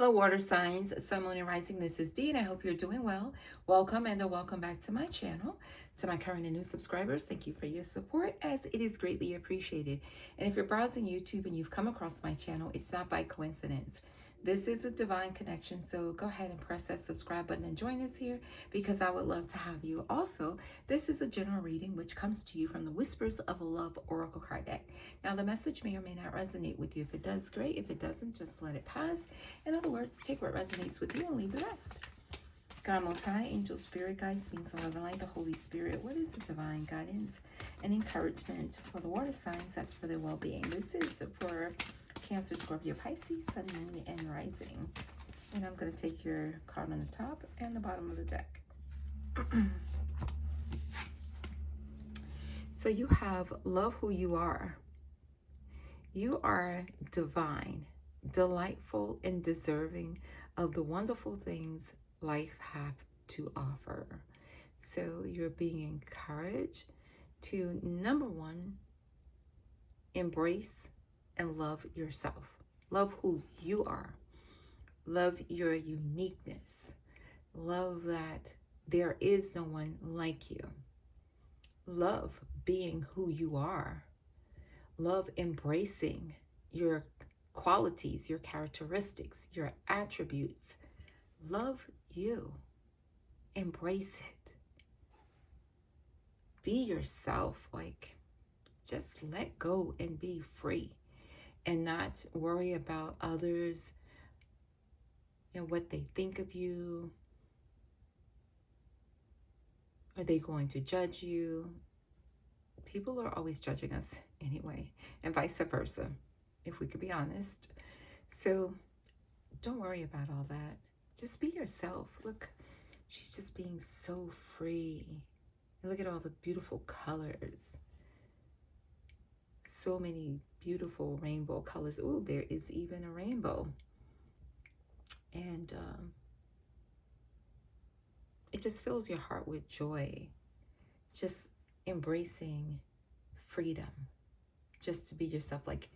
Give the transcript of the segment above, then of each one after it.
Hello, water signs, sun, moon, and rising. This is Dee, and I hope you're doing well. Welcome and welcome back to my channel. To my current and new subscribers, thank you for your support, as it is greatly appreciated. And if you're browsing YouTube and you've come across my channel, it's not by coincidence. This is a divine connection, so go ahead and press that subscribe button and join us here because I would love to have you. Also, this is a general reading which comes to you from the Whispers of Love Oracle card deck. Now, the message may or may not resonate with you. If it does, great. If it doesn't, just let it pass. In other words, take what resonates with you and leave the rest. God Most High, Angel Spirit Guides, Beings of Love and Light, the Holy Spirit, what is the divine guidance and encouragement for the water signs? That's for their well-being. This is for Cancer, Scorpio, Pisces, Sun, Moon, and Rising. And I'm going to take your card on the top and the bottom of the deck. So you have love who you are. You are divine, delightful, and deserving of the wonderful things life have to offer. So you're being encouraged to, number one, embrace and love yourself. Love who you are. Love your uniqueness. Love that there is no one like you. Love being who you are. Love embracing your qualities, your characteristics, your attributes. Love you. Embrace it. Be yourself. Like, just let go and be free and not worry about others and what they think of you. Are they going to judge you? People are always judging us anyway, and vice versa, if we could be honest. So don't worry about all that. Just be yourself. Look, she's just being so free. Look at all the beautiful colors. So many beautiful rainbow colors. Oh, there is even a rainbow. And it just fills your heart with joy. Just embracing freedom. Just to be yourself. Like,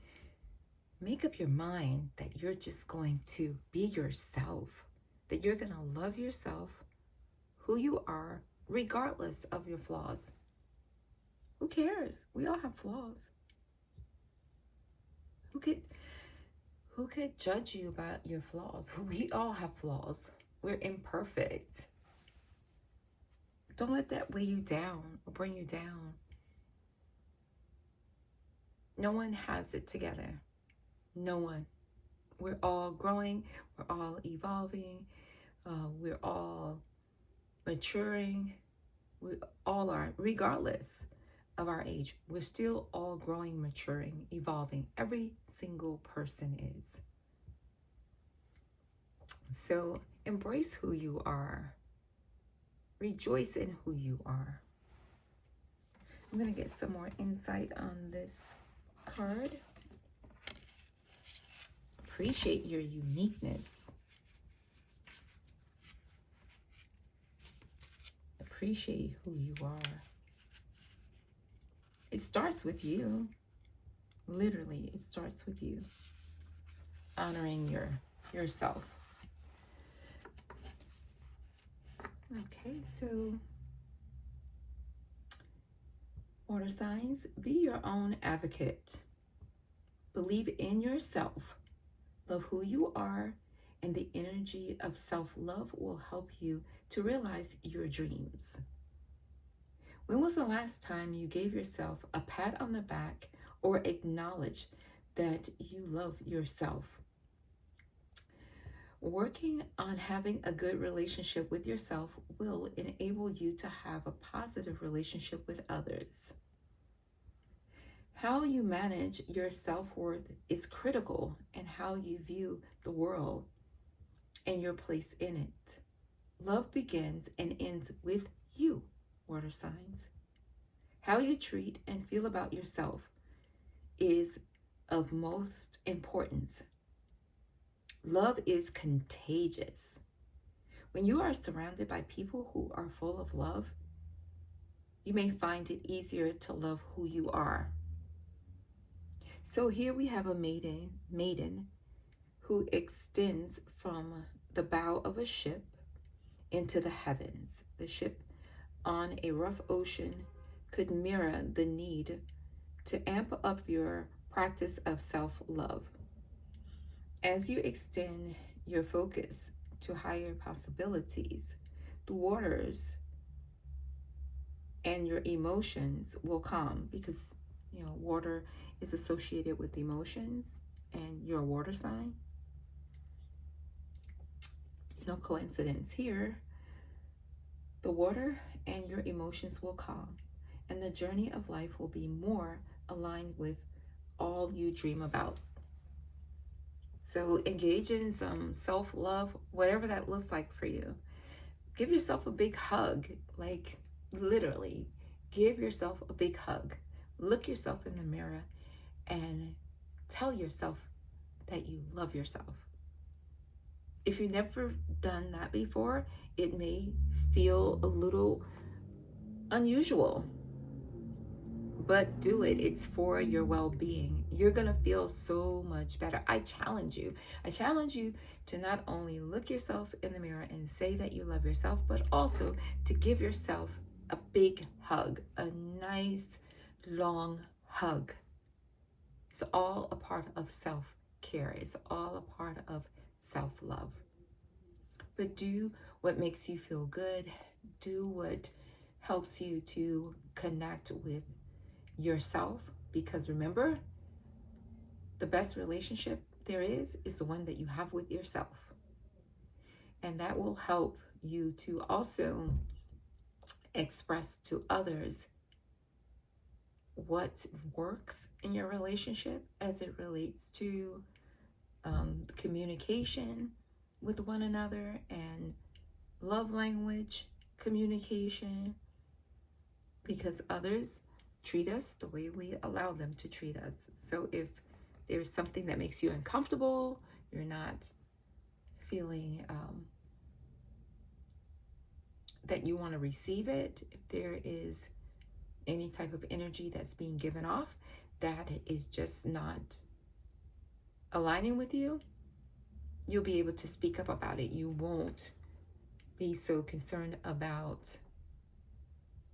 make up your mind that you're just going to be yourself. That you're going to love yourself, who you are, regardless of your flaws. Who cares? We all have flaws. Who could judge you about your flaws? We all have flaws. We're imperfect. Don't let that weigh you down or bring you down. No one has it together. No one. We're all growing. We're all evolving. We're all maturing. We all are, regardless of our age. We're still all growing, maturing, evolving. Every single person is. So embrace who you are. Rejoice in who you are. I'm going to get some more insight on this card. Appreciate your uniqueness. Appreciate who you are. It starts with you. Literally, it starts with you. Honoring yourself. Okay, so water signs, be your own advocate. Believe in yourself. Love who you are, and the energy of self-love will help you to realize your dreams. When was the last time you gave yourself a pat on the back or acknowledged that you love yourself? Working on having a good relationship with yourself will enable you to have a positive relationship with others. How you manage your self-worth is critical in how you view the world and your place in it. Love begins and ends with you, water signs. How you treat and feel about yourself is of most importance. Love is contagious. When you are surrounded by people who are full of love, you may find it easier to love who you are. So here we have a maiden who extends from the bow of a ship into the heavens. The ship on a rough ocean could mirror the need to amp up your practice of self-love. As you extend your focus to higher possibilities, the waters and your emotions will calm, because water is associated with emotions, and you're a water sign. No coincidence here. The water and your emotions will calm, and the journey of life will be more aligned with all you dream about. So engage in some self-love, whatever that looks like for you. Give yourself a big hug, like literally. Give yourself a big hug. Look yourself in the mirror and tell yourself that you love yourself. If you've never done that before, it may feel a little unusual, but do it. It's for your well-being. You're gonna feel so much better. I challenge you to not only look yourself in the mirror and say that you love yourself, but also to give yourself a big hug, a nice long hug. It's all a part of self-care. It's all a part of self-love. But do what makes you feel good. Do what helps you to connect with yourself, because remember, the best relationship there is the one that you have with yourself. And that will help you to also express to others what works in your relationship as it relates to communication with one another and love language communication, because others treat us the way we allow them to treat us. So if there's something that makes you uncomfortable, you're not feeling that you want to receive it, if there is any type of energy that's being given off that is just not aligning with you, you'll be able to speak up about it. You won't be so concerned about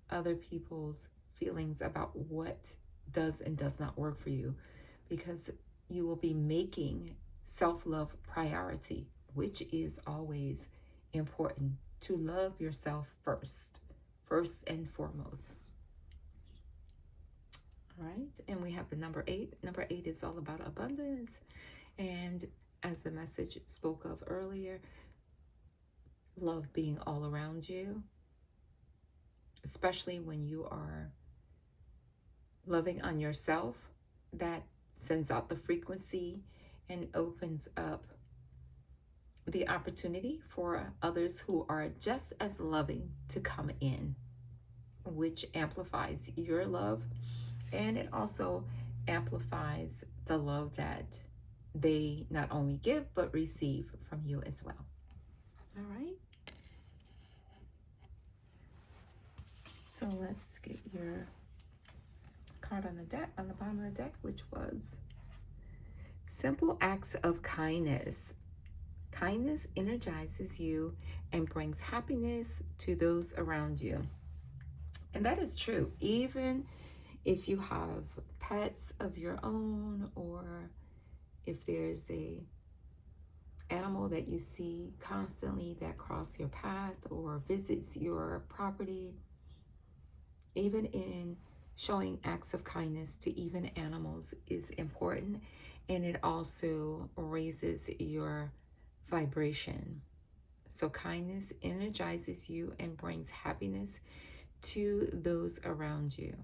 other people's feelings about what does and does not work for you, because you will be making self-love priority, which is always important, to love yourself first and foremost. All right, and we have the number 8. Number 8 is all about abundance, and as the message spoke of earlier, love being all around you, especially when you are loving on yourself. That sends out the frequency and opens up the opportunity for others who are just as loving to come in, which amplifies your love, and it also amplifies the love that they not only give but receive from you as well. All right, so let's get your card on the deck, on the bottom of the deck, which was simple acts of kindness. Kindness energizes you and brings happiness to those around you. And that is true. Even if you have pets of your own, or if there's a animal that you see constantly that crosses your path or visits your property, even in showing acts of kindness to even animals is important, and it also raises your vibration. So kindness energizes you and brings happiness to those around you.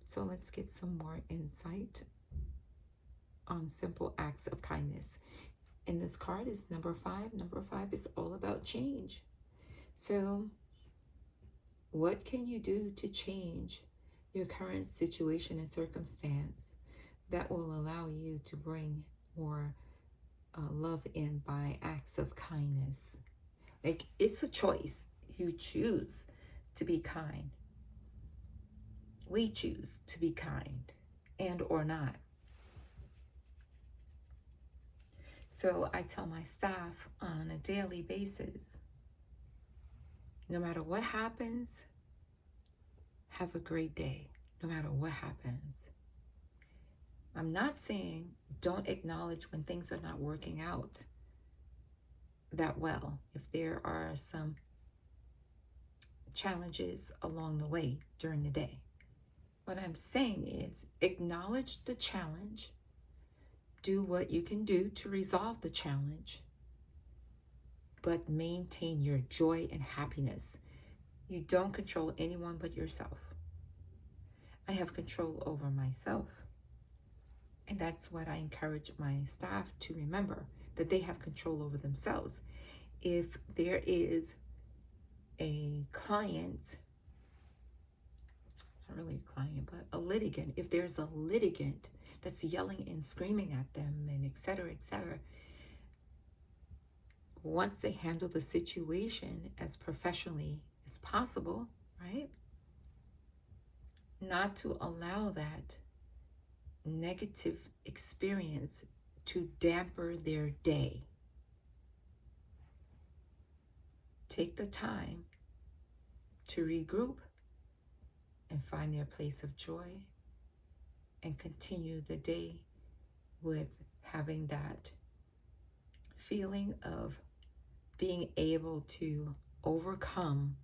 So let's get some more insight on simple acts of kindness. And this card is number 5. Number 5 is all about change. So what can you do to change your current situation and circumstance that will allow you to bring more love in by acts of kindness? Like, it's a choice. You choose to be kind. We choose to be kind and or not. So I tell my staff on a daily basis, no matter what happens, have a great day, no matter what happens. I'm not saying don't acknowledge when things are not working out that well, if there are some challenges along the way during the day. What I'm saying is acknowledge the challenge, do what you can do to resolve the challenge, but maintain your joy and happiness. You don't control anyone but yourself. I have control over myself. And that's what I encourage my staff to remember, that they have control over themselves. If there is a client, not really a client, but a litigant, if there's a litigant that's yelling and screaming at them and etc., once they handle the situation as professionally as possible, right? Not to allow that negative experience to damper their day. Take the time to regroup and find their place of joy and continue the day with having that feeling of being able to overcome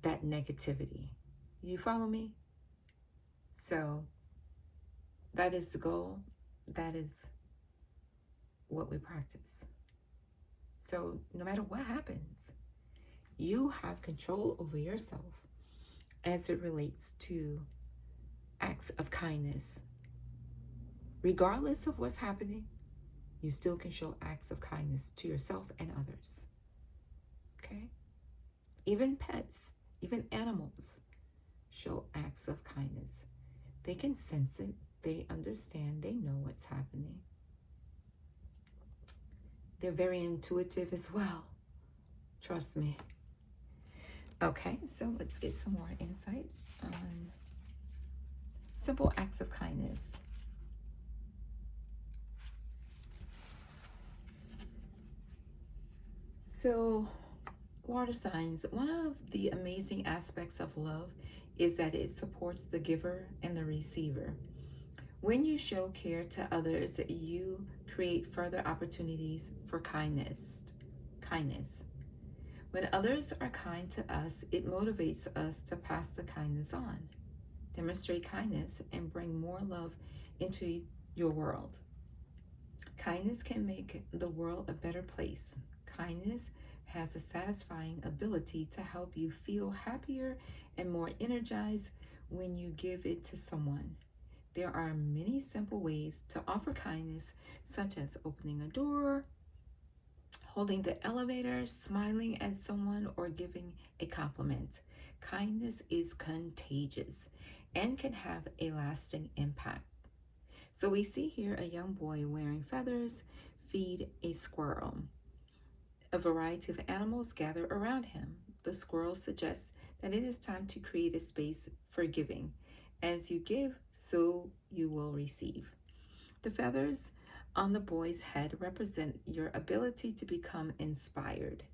that negativity. You follow me? So that is the goal. That is what we practice. So no matter what happens, you have control over yourself as it relates to acts of kindness. Regardless of what's happening, you still can show acts of kindness to yourself and others. Okay? Even pets, even animals show acts of kindness. They can sense it. They understand. They know what's happening. They're very intuitive as well. Trust me. Okay, so let's get some more insight on simple acts of kindness. So, water signs, one of the amazing aspects of love is that it supports the giver and the receiver. When you show care to others, you create further opportunities for kindness. When others are kind to us, it motivates us to pass the kindness on. Demonstrate kindness and bring more love into your world. Kindness can make the world a better place. Kindness has a satisfying ability to help you feel happier and more energized when you give it to someone. There are many simple ways to offer kindness, such as opening a door, holding the elevator, smiling at someone, or giving a compliment. Kindness is contagious and can have a lasting impact. So we see here a young boy wearing feathers feed a squirrel. A variety of animals gather around him. The squirrel suggests that it is time to create a space for giving. As you give, so you will receive. The feathers on the boy's head represent your ability to become inspired.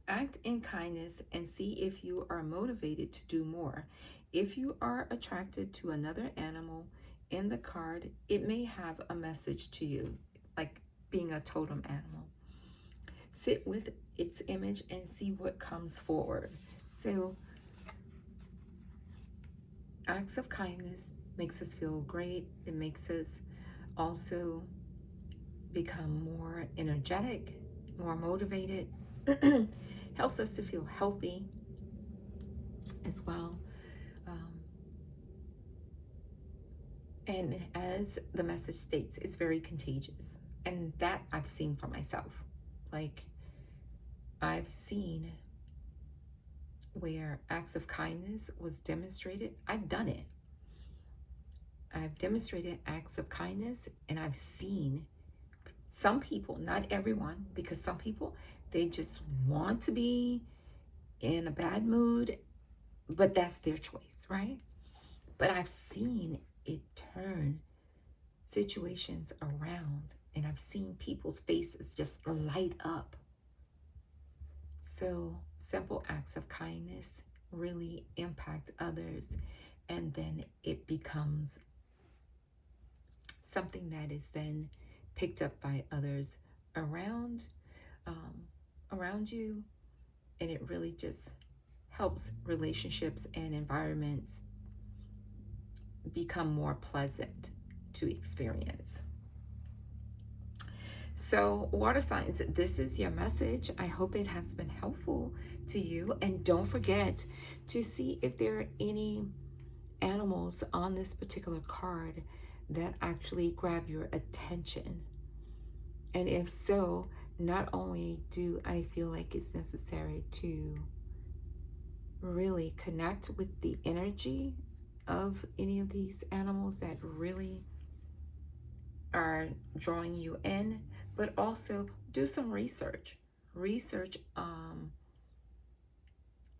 Act in kindness and see if you are motivated to do more. If you are attracted to another animal in the card, it may have a message to you, like being a totem animal. Sit with its image and see what comes forward. So, acts of kindness makes us feel great. It makes us also become more energetic, more motivated. Helps us to feel healthy as well. And as the message states, it's very contagious. And that I've seen for myself. Like, I've seen where acts of kindness was demonstrated. I've done it. I've demonstrated acts of kindness, and I've seen some people, not everyone, because some people, they just want to be in a bad mood, but that's their choice, right? But I've seen it turn situations around And I've seen people's faces just light up. So simple acts of kindness really impact others, and then it becomes something that is then picked up by others around um, around you, and it really just helps relationships and environments become more pleasant to experience. So, water signs, this is your message. I hope it has been helpful to you. And don't forget to see if there are any animals on this particular card that actually grab your attention. And if so, not only do I feel like it's necessary to really connect with the energy of any of these animals that really are drawing you in, but also do some research. Research,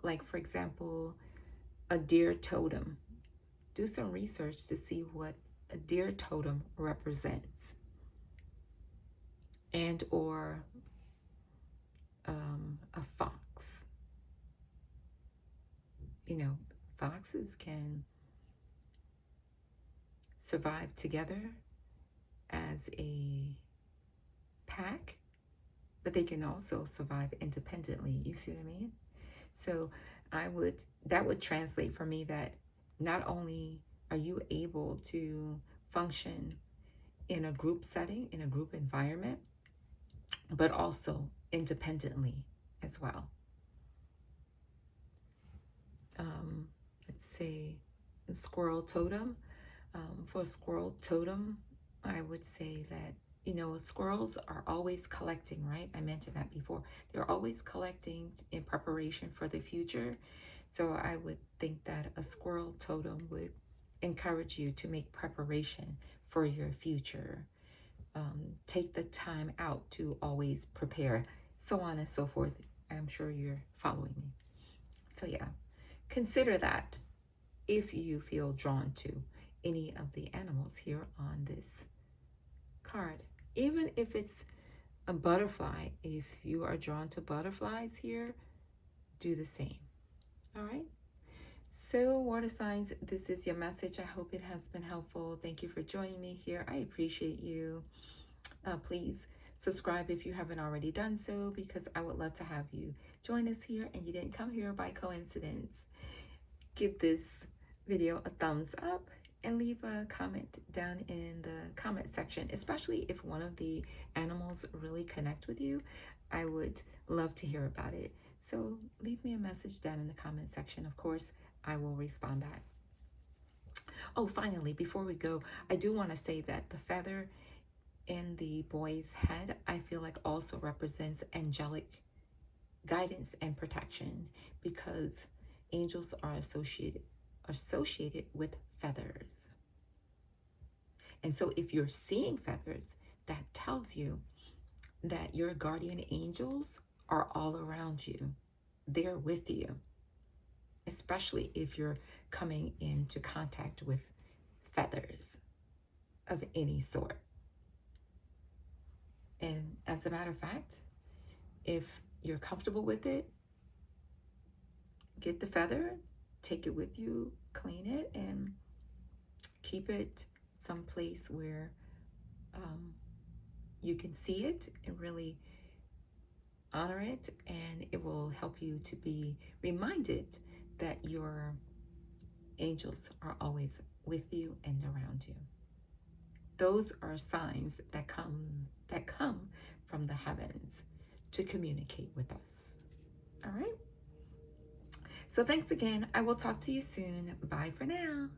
like for example, a deer totem. Do some research to see what a deer totem represents, and or a fox. You know, foxes can survive together as a pack, but they can also survive independently. You see what I mean? So that would translate for me that not only are you able to function in a group setting, in a group environment, but also independently as well. Let's say a squirrel totem. For a squirrel totem, I would say that, you know, squirrels are always collecting, right? I mentioned that before. They're always collecting in preparation for the future. So I would think that a squirrel totem would encourage you to make preparation for your future. Take the time out to always prepare, so on and so forth. I'm sure you're following me. So yeah, consider that if you feel drawn to any of the animals here on this card. Even if it's a butterfly, if you are drawn to butterflies here, do the same. All right. So, water signs, this is your message. I hope it has been helpful. Thank you for joining me here. I appreciate you. Please subscribe if you haven't already done so, because I would love to have you join us here and you didn't come here by coincidence. Give this video a thumbs up and leave a comment down in the comment section, especially if one of the animals really connect with you. I would love to hear about it. So leave me a message down in the comment section. Of course, I will respond back. Oh, finally, before we go, I do want to say that the feather in the boy's head, I feel like also represents angelic guidance and protection, because angels are associated with feathers. And so if you're seeing feathers, that tells you that your guardian angels are all around you. They're with you, especially if you're coming into contact with feathers of any sort. And as a matter of fact, if you're comfortable with it, get the feather, take it with you, clean it, and keep it someplace where you can see it and really honor it, and it will help you to be reminded that your angels are always with you and around you. Those are signs that come from the heavens to communicate with us. All right. So thanks again. I will talk to you soon. Bye for now.